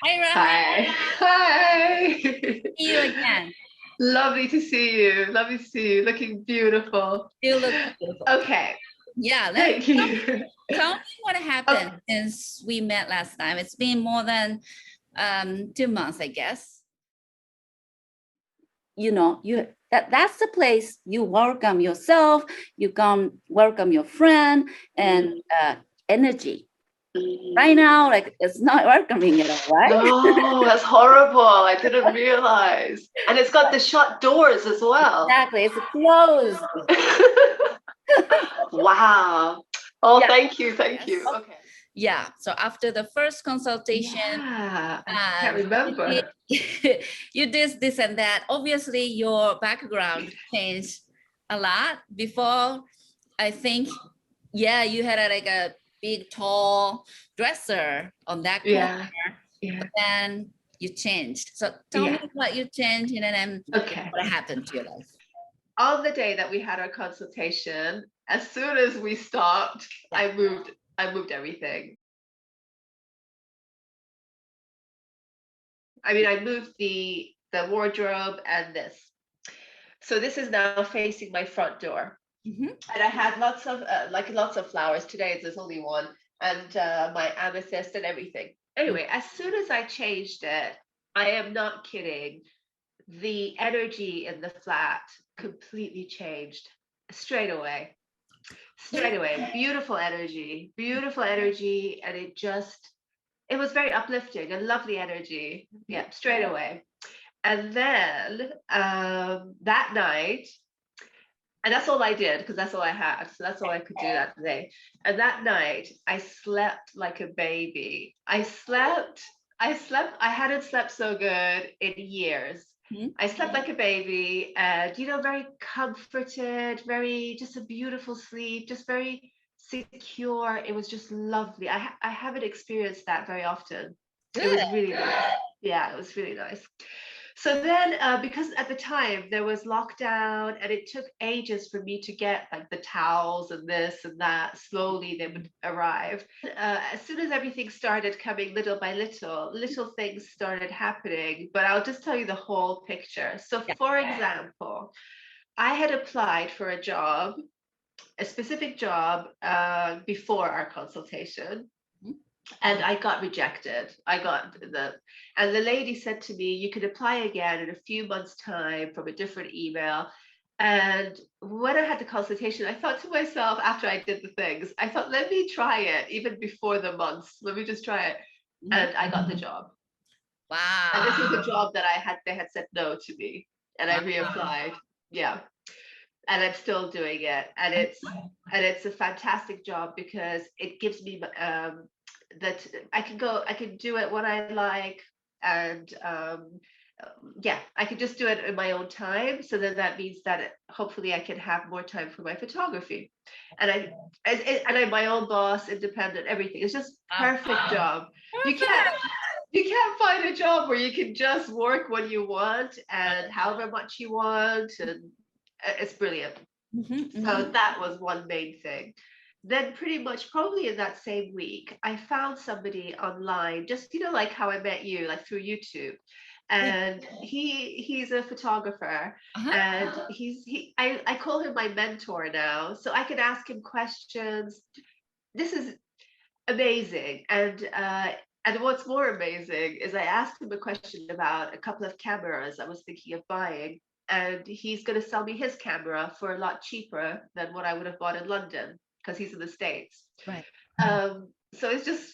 Hi, Hi. Raha. Hi. See you again. Lovely to see you. Lovely to see you. Looking beautiful. You look beautiful. Okay. Yeah, Thank you. tell me what Oh, happened since we met last time. It's been more than 2 months, I guess. That's the place you welcome yourself, you come welcome your friend and energy. Right now, like it's not welcoming at all, right? no, that's horrible. I didn't realize. And it's got the shut doors as well. Exactly, it's closed. Wow. Oh, Yeah. thank you. Thank Yes. you. Okay. Yeah. So after the first consultation, Yeah, I can't remember. you did, you did this and that. Obviously, your background changed a lot. Before, I think, yeah, you had like a big, tall dresser on that corner, Yeah. Yeah. but then you changed. So tell me Yeah. what you changed and then Okay. what happened to your life. On the day that we had our consultation, as soon as we stopped, Yeah. I moved everything. I mean, I moved the wardrobe and this. So this is now facing my front door. Mhm. And I had lots of flowers. Today there's only one, and my amethyst and everything. Anyway, as soon as I changed it, I am not kidding. The energy in the flat completely changed straight away. Straight away. Beautiful energy, and it was very uplifting and lovely energy. Yeah, straight away. And then that night, and that's all I did because that's all I had. So that's all I could do that day. And that night, I slept like a baby. I hadn't slept so good in years. Mhm. I slept like a baby and, very comforted, very, just a beautiful sleep, just very secure. It was just lovely. I haven't experienced that very often. It Good. was really nice. Yeah, it was really nice. So then, because at the time there was lockdown and it took ages for me to get like the towels and this and that, slowly they would arrive. As soon as everything started coming little by little, little things started happening. But I'll just tell you the whole picture. So, Yeah. for example, I had applied for a job, a specific job, before our consultation, Mhm. and I got rejected. And the lady said to me, you could apply again in a few months' time from a different email. And when I had the consultation, I thought to myself, after I did the things, I thought, let me try it even before the months. Let me just try it. Mhm. And I got the job. And this was a Wow. job that they had said no to me. And I Wow. reapplied. Yeah. And I'm still doing it. And it's a fantastic job because it gives me that I can do it when I like, and yeah, I can just do it in my own time. So then that means that hopefully I can have more time for my photography, and I'm my own boss, independent, everything. It's just Wow. perfect job. You can't Perfect. you can't find a job where you can just work when you want and however much you want, and it's brilliant. Mhm, So mhm. that was one main thing. Then pretty much probably in that same week, I found somebody online, just like how I met you, like through YouTube. Yeah. And he's a photographer, Uh-huh. and I call him my mentor now. So I can ask him questions. This is amazing. And what's more amazing is I asked him a question about a couple of cameras I was thinking of buying, and he's going to sell me his camera for a lot cheaper than what I would have bought in London because he's in the States. Right. So it's just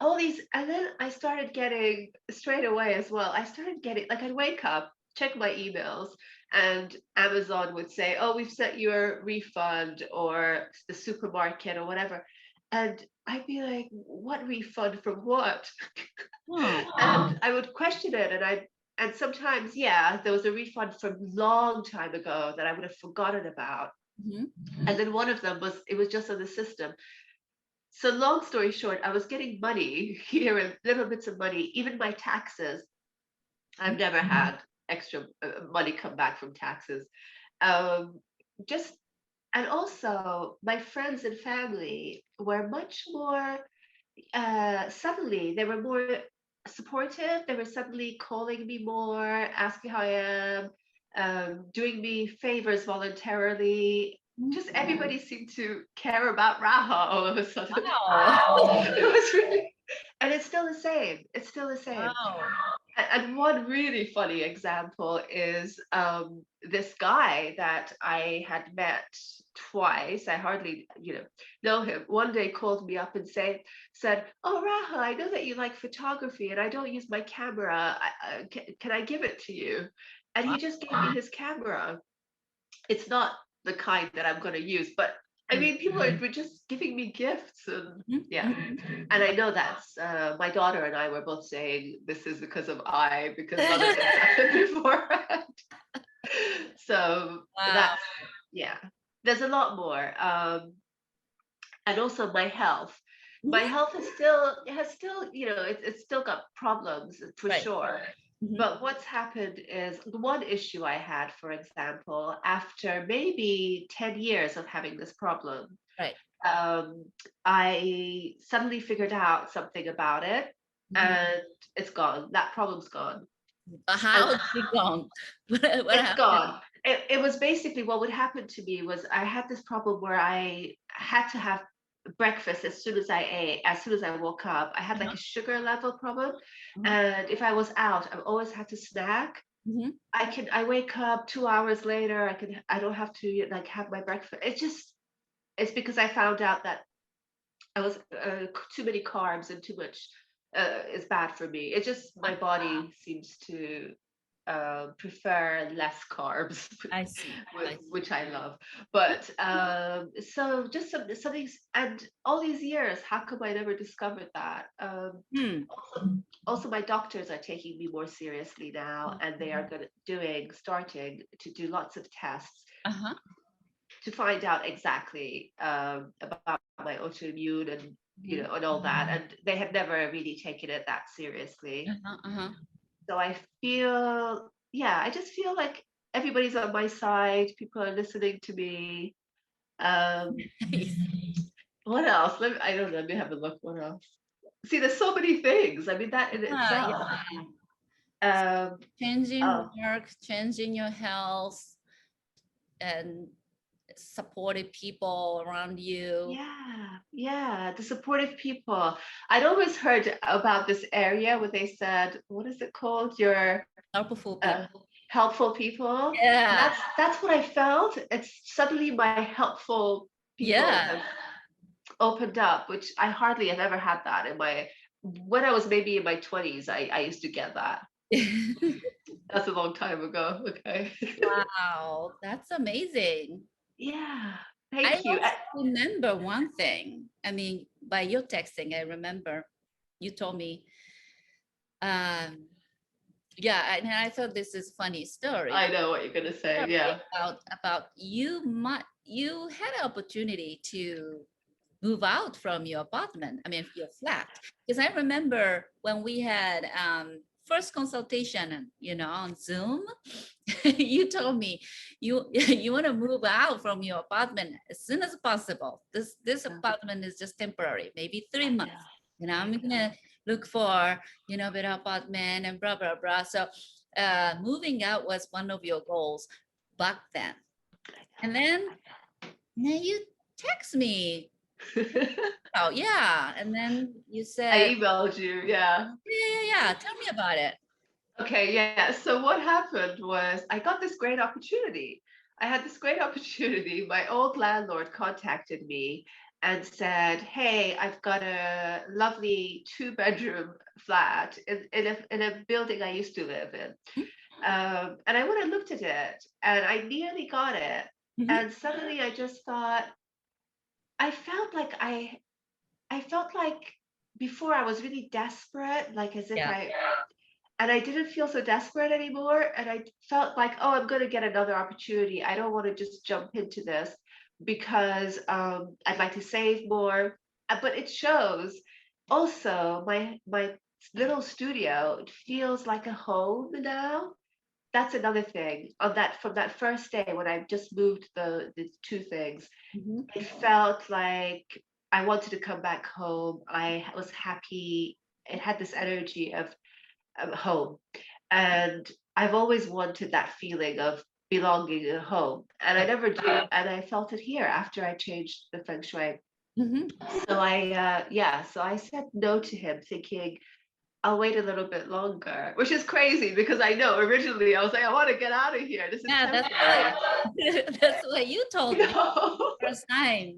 all these, and then I started getting straight away as well. I started getting, like, I'd wake up, check my emails, and Amazon would say, "Oh, we've sent your refund," or the supermarket or whatever, and I'd be like, "What refund from what?" Oh. And I would question it, and sometimes, yeah, there was a refund from long time ago that I would have forgotten about. Mhm. And then one of them it was just on the system. So long story short, I was getting money here and little bits of money, even my taxes. I've never had extra money come back from taxes. Um, just and also my friends and family were much more suddenly they were more supportive. They were suddenly calling me more, asking how I am, doing me favors voluntarily. Just everybody seemed to care about Raha all of a sudden. Wow. It was really, and it's still the same. It's still the same. Wow. And one really funny example is this guy that I had met twice. I hardly, know him. One day called me up and said, "Oh, Raha, I know that you like photography, and I don't use my camera. Can I give it to you?" And he just gave me his camera. It's not the kind that I'm going to use, but I mean, people were just giving me gifts, and yeah. And I know that's my daughter and I were both saying this is because of because none of it happened before. So Wow. that's, yeah. There's a lot more, and also my health. My health is still has still, it's still got problems for Right. sure. But what's happened is the one issue I had, for example, after maybe 10 years of having this problem, Right. I suddenly figured out something about it, and it's gone. That problem's gone. How is it gone? What It's happened? gone. It was basically what would happen to me was I had this problem where I had to have breakfast as soon as I ate, as soon as I woke up. I had like a sugar level problem. And if I was out, I always had to snack. I wake up 2 hours later, I don't have to like have my breakfast. It's because I found out that I was too many carbs and too much is bad for me. It just my body seems to prefer less carbs, I see. which I love. But so just something, and all these years, how come I never discovered that? Also, my doctors are taking me more seriously now, and they are starting to do lots of tests to find out exactly about my autoimmune and and all that. And they have never really taken it that seriously. So I feel, yeah, I just feel like everybody's on my side. People are listening to me. What else? I don't know. Let me have a look. What else? See, there's so many things. I mean, that in itself. Changing Oh, work, changing your health, and supportive people around you. yeah, the supportive people. I'd always heard about this area where they said, what is it called? Your Helpful uh, people. helpful people. Yeah. That's what I felt. It's suddenly my helpful people Yeah. have opened up, which I hardly have ever had that when I was maybe in my 20s, I used to get that. That's a long time ago. Okay. Wow, that's amazing. Yeah. I Thank you. also remember one thing. I mean, by your texting, I remember you told me, yeah, and I thought this is funny story. I know what you're gonna say. Yeah. About you had an opportunity to move out from your apartment. I mean, your flat. Because I remember when we had first consultation, on Zoom, you told me you want to move out from your apartment as soon as possible. This apartment is just temporary, maybe 3 months. I'm gonna look for better apartment and blah blah blah. So moving out was one of your goals back then. And then you text me. Oh yeah, and then you said I emailed you. Yeah. yeah. Tell me about it. Okay, yeah. So what happened was I got this great opportunity. I had this great opportunity. My old landlord contacted me and said, "Hey, I've got a lovely 2-bedroom flat in a building I used to live in." And I went and looked at it, and I nearly got it. And suddenly I just thought, I felt like I felt like before I was really desperate, like as if Yeah. and I didn't feel so desperate anymore. And I felt like, oh, I'm going to get another opportunity. I don't want to just jump into this because I'd like to save more. But it shows also my little studio, it feels like a home now. That's another thing on that from that first day when I just moved the two things. It felt like I wanted to come back home. I was happy it had this energy of home. And I've always wanted that feeling of belonging in home. And I never do. And I felt it here after I changed the feng shui. Mhm. So so I said no to him, thinking I'll wait a little bit longer, which is crazy because I know originally I was like, I want to get out of here. This is Yeah, that's temporary. what that's what you told me No, first time,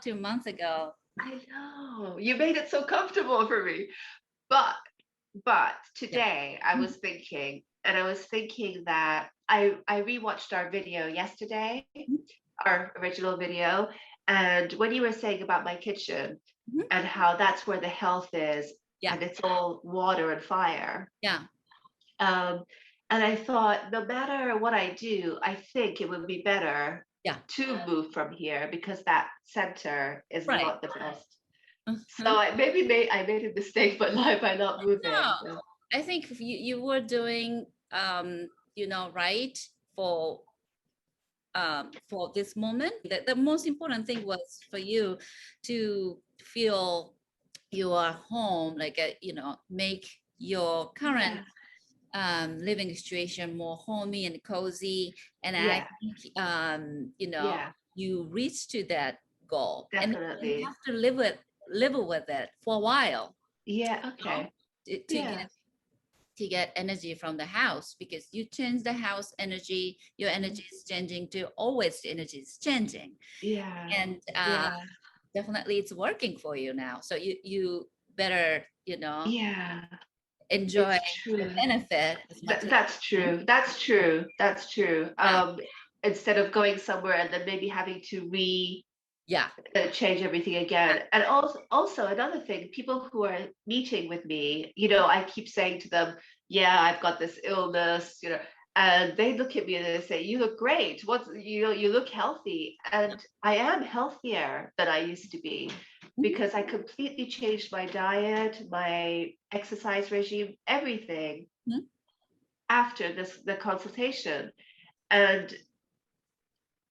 2 months ago. I know. You made it so comfortable for me. But but Yeah. today I was thinking, and I was thinking that I rewatched our video yesterday, our original video, and when you were saying about my kitchen Mhm. and how that's where the health is, Yeah. and it's all water and fire. Yeah. Um, and I thought, no matter what I do, I think it would be better Yeah. to move from here because that center is Right. not the best. So Mhm. I made a mistake, but by not moving. No, I think if you were doing right for this moment. The most important thing was for you to feel you are home, like make your current living situation more homey and cozy. And I Yeah, think yeah, you reach to that goal, and you definitely. have to live with it for a while, Yeah, you know, okay. to Yeah, get energy from the house, because you change the house energy, your energy is changing to always, the energy is changing. yeah, And yeah, definitely it's working for you now, so you better yeah. enjoy It's the true. benefit as much as That's you can. true. That's true. That's true. Yeah, Instead of going somewhere and then maybe having to yeah. change everything again. And also another thing, people who are meeting with me, I keep saying to them, yeah, I've got this illness, and they look at me and they say, you look great. You look healthy. And I am healthier than I used to be Mhm. because I completely changed my diet, my exercise regime, everything Mhm. after the consultation. And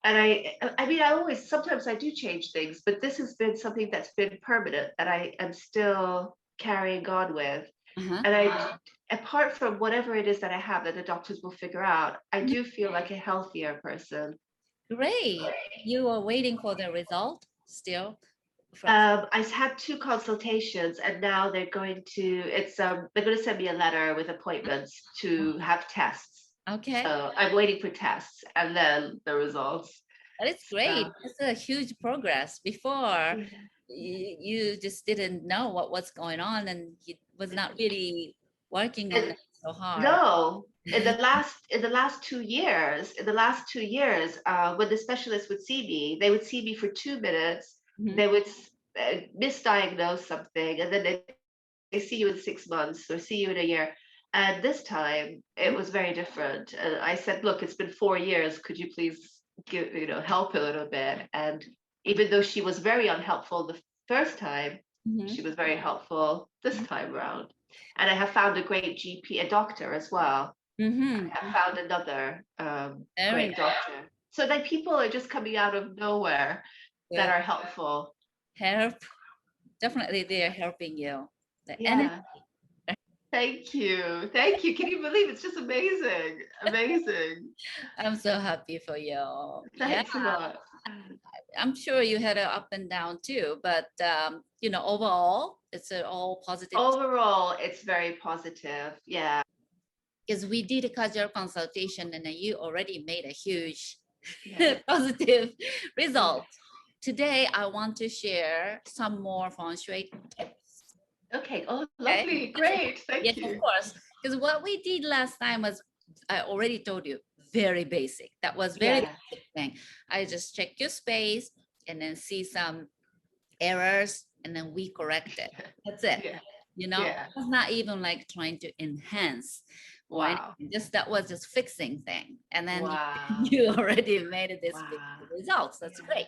I mean, I always, sometimes I do change things, but this has been something that's been permanent that I am still carrying on with. Uh-huh. And apart from whatever it is that I have that the doctors will figure out, I Mhm. do feel like a healthier person. Great. You are waiting for the result still from. I had two consultations, and now they're going to send me a letter with appointments to have tests. Okay, So I'm waiting for tests and then the results. that is So great. That's a huge progress. Before, yeah. you just didn't know what was going on, and you was not really working on And that so hard. no, in the last 2 years, when the specialist would see me, they would see me for 2 minutes. Mhm. They would misdiagnose something, and then they see you in 6 months or see you in a year. And this time it was very different. And I said, look, it's been 4 years. Could you please help a little bit? And even though she was very unhelpful the first time, Mhm. she was very helpful this time around. And I have found a great GP, a doctor as well. Mhm. I have found another Very great doctor. So that people are just coming out of nowhere that good. are helpful. Help. Definitely, they are helping you. The energy. Yeah. Thank you. Thank you. Can you believe it's just amazing? Amazing. I'm so happy for you. Yeah, Thanks a lot. I'm sure you had an up and down too, but overall, it's all positive. Overall, it's very positive. Yeah. Because we did a casual consultation, and then you already made a huge Yeah. positive Yeah. result. Today, I want to share some more feng shui tips. Okay. Oh, Okay. lovely. Great. Yes, Thank of you. course. Because what we did last time was, I already told you, very basic. That was very Yeah. basic thing. I just check your space and then see some errors, and then we correct it. That's it. Yeah. It Yeah. was not even like trying to enhance or Wow. anything. Just that was just fixing thing. And then Wow. you already made this big Wow. results. That's Yeah. great.